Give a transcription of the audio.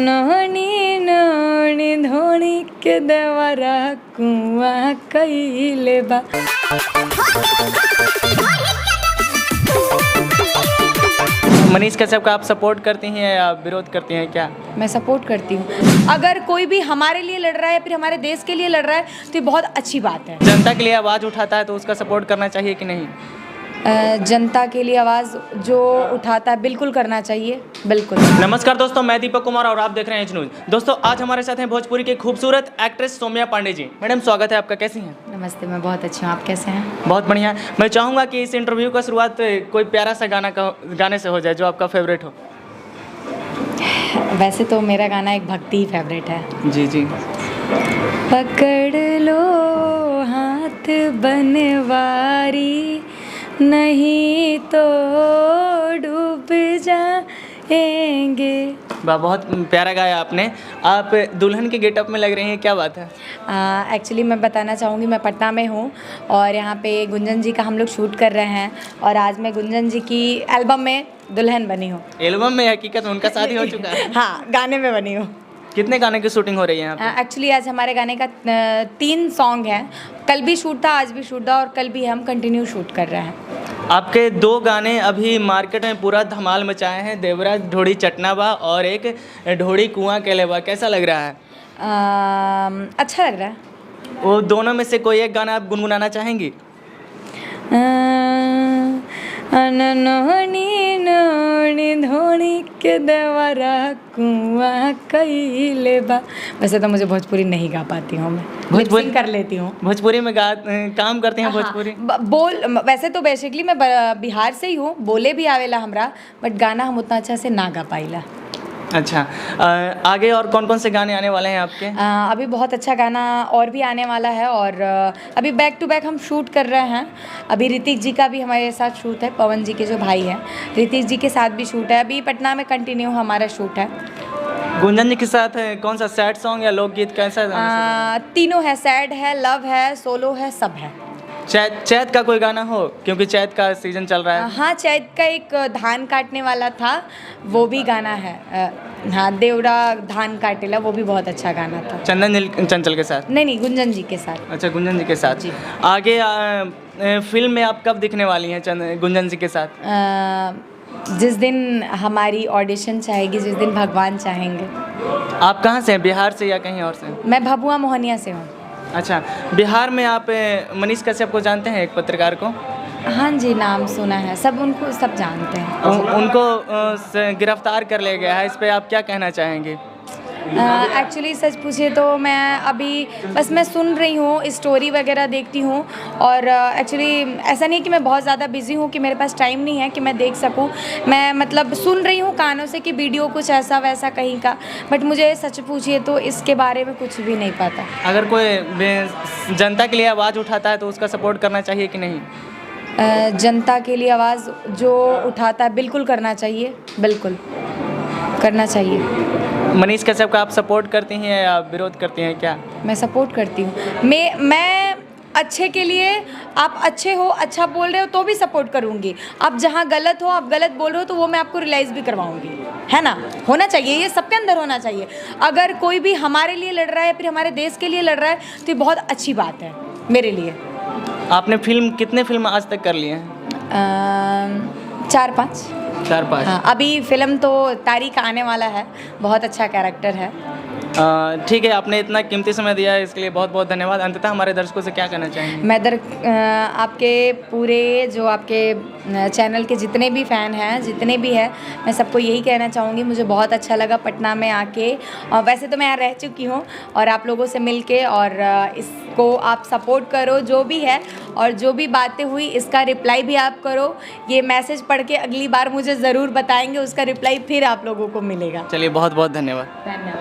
नोनी नोनी धोनी के देवरा कुआ कइले बा। मनीष कश्यप का आप सपोर्ट करती हैं या विरोध करती हैं क्या? मैं सपोर्ट करती हूँ। अगर कोई भी हमारे लिए लड़ रहा है या फिर हमारे देश के लिए लड़ रहा है तो ये बहुत अच्छी बात है। जनता के लिए आवाज़ उठाता है तो उसका सपोर्ट करना चाहिए कि नहीं? जनता के लिए आवाज़ जो उठाता है बिल्कुल करना चाहिए, बिल्कुल। नमस्कार दोस्तों, मैं दीपक कुमार और आप देख रहे हैं एच न्यूज़। दोस्तों आज हमारे साथ हैं भोजपुरी की खूबसूरत एक्ट्रेस सौम्या पांडे जी। मैडम स्वागत है आपका, कैसी हैं? नमस्ते, मैं बहुत अच्छी हूँ, आप कैसे हैं? बहुत बढ़िया। मैं चाहूँगा कि इस इंटरव्यू का शुरुआत कोई प्यारा सा गाने से हो जाए जो आपका फेवरेट हो। वैसे तो मेरा गाना एक भक्ति ही फेवरेट है। जी जी। पकड़ लो हाथ बनवारी, नहीं तो डूब जाएंगे। वाह, बहुत प्यारा गाया आपने। आप दुल्हन के गेटअप में लग रही हैं, क्या बात है? एक्चुअली मैं बताना चाहूँगी, मैं पटना में हूँ और यहाँ पे गुंजन जी का हम लोग शूट कर रहे हैं और आज मैं गुंजन जी की एल्बम में दुल्हन बनी हूँ। एल्बम में? हकीकत में उनका शादी हो चुका है? हाँ, गाने में बनी हूँ। कितने गाने की शूटिंग हो रही है यहाँ पे? एक्चुअली आज हमारे गाने का 3 सॉन्ग हैं। कल भी शूट था, आज भी शूट था और कल भी हम कंटिन्यू शूट कर रहे हैं। आपके 2 गाने अभी मार्केट में पूरा धमाल मचाए हैं, देवराज ढोड़ी चटनाबा और एक ढोड़ी कुआं केलेबा। कैसा लग रहा है? अच्छा लग रहा है। वो दोनों में से कोई एक गाना आप गुनगुनाना चाहेंगी? नोनी नोनी धोनी के देवरा कुआं कइले बा। वैसे तो मुझे भोजपुरी नहीं गा पाती हूँ, मैं भोजपुरी कर लेती हूँ। भोजपुरी में काम करते हैं भोजपुरी? हाँ, वैसे तो बेसिकली मैं बिहार से ही हूँ, बोले भी आवेला हमरा, बट गाना हम उतना अच्छा से ना गा पाइला। अच्छा, आगे और कौन कौन से गाने आने वाले हैं आपके? अभी बहुत अच्छा गाना और भी आने वाला है और अभी बैक टू बैक हम शूट कर रहे हैं। अभी ऋतिक जी का भी हमारे साथ शूट है, पवन जी के जो भाई हैं, ऋतिक जी के साथ भी शूट है। अभी पटना में कंटिन्यू हमारा शूट है। गुंजन जी के साथ है कौन सा, सैड सॉन्ग या लोकगीत, कैसा? तीनों है, सैड है, लव है, सोलो है, सब है। चैत का कोई गाना हो, क्योंकि चैत का सीजन चल रहा है। हाँ, चैत का एक धान काटने वाला था, वो भी गाना है। हाँ, देवरा धान काटेला, वो भी बहुत अच्छा गाना था। चंदन चंचल के साथ? नहीं, गुंजन जी के साथ। अच्छा, गुंजन जी के साथ जी। आगे फिल्म में आप कब दिखने वाली हैं गुंजन जी के साथ? जिस दिन हमारी ऑडिशन चाहेगी, जिस दिन भगवान चाहेंगे। आप कहाँ से हैं, बिहार से या कहीं और से? मैं भभुआ मोहनिया से हूँ। अच्छा, बिहार में आप मनीष कश्यप को जानते हैं, एक पत्रकार को? हाँ जी, नाम सुना है, उनको सब जानते हैं। उनको गिरफ्तार कर लिया गया है, इस पे आप क्या कहना चाहेंगे? एक्चुअली सच पूछे तो मैं अभी बस मैं सुन रही हूँ, स्टोरी वगैरह देखती हूँ और एक्चुअली ऐसा नहीं है कि मैं बहुत ज़्यादा बिजी हूँ कि मेरे पास टाइम नहीं है कि मैं देख सकूँ। मैं मतलब सुन रही हूँ कानों से कि वीडियो कुछ ऐसा वैसा कहीं का, बट मुझे सच पूछिए तो इसके बारे में कुछ भी नहीं पता। अगर कोई जनता के लिए आवाज़ उठाता है तो उसका सपोर्ट करना चाहिए कि नहीं? जनता के लिए आवाज़ जो उठाता है बिल्कुल करना चाहिए, बिल्कुल करना चाहिए। मनीष कश्यप का आप सपोर्ट करती हैं या विरोध करती हैं क्या? मैं सपोर्ट करती हूँ। मैं अच्छे के लिए, आप अच्छे हो, अच्छा बोल रहे हो तो भी सपोर्ट करूँगी। आप जहाँ गलत हो, आप गलत बोल रहे हो तो वो मैं आपको रियलाइज़ भी करवाऊँगी, है ना? होना चाहिए, ये सबके अंदर होना चाहिए। अगर कोई भी हमारे लिए लड़ रहा है या फिर हमारे देश के लिए लड़ रहा है तो ये बहुत अच्छी बात है मेरे लिए। आपने कितने फिल्म आज तक कर लिए हैं? 4-5। 4-5? हाँ, अभी फिल्म तो तारीख आने वाला है, बहुत अच्छा कैरेक्टर है। ठीक है, आपने इतना कीमती समय दिया है, इसके लिए बहुत बहुत धन्यवाद। अंततः हमारे दर्शकों से क्या कहना चाहेंगे? मैं आपके पूरे जो आपके चैनल के जितने भी फ़ैन हैं, जितने भी हैं, मैं सबको यही कहना चाहूँगी, मुझे बहुत अच्छा लगा पटना में आके। वैसे तो मैं यहाँ रह चुकी हूँ और आप लोगों से मिलके, और इसको आप सपोर्ट करो जो भी है, और जो भी बातें हुई इसका रिप्लाई भी आप करो। ये मैसेज पढ़ के अगली बार मुझे ज़रूर बताएंगे, उसका रिप्लाई फिर आप लोगों को मिलेगा। चलिए, बहुत बहुत धन्यवाद। धन्यवाद।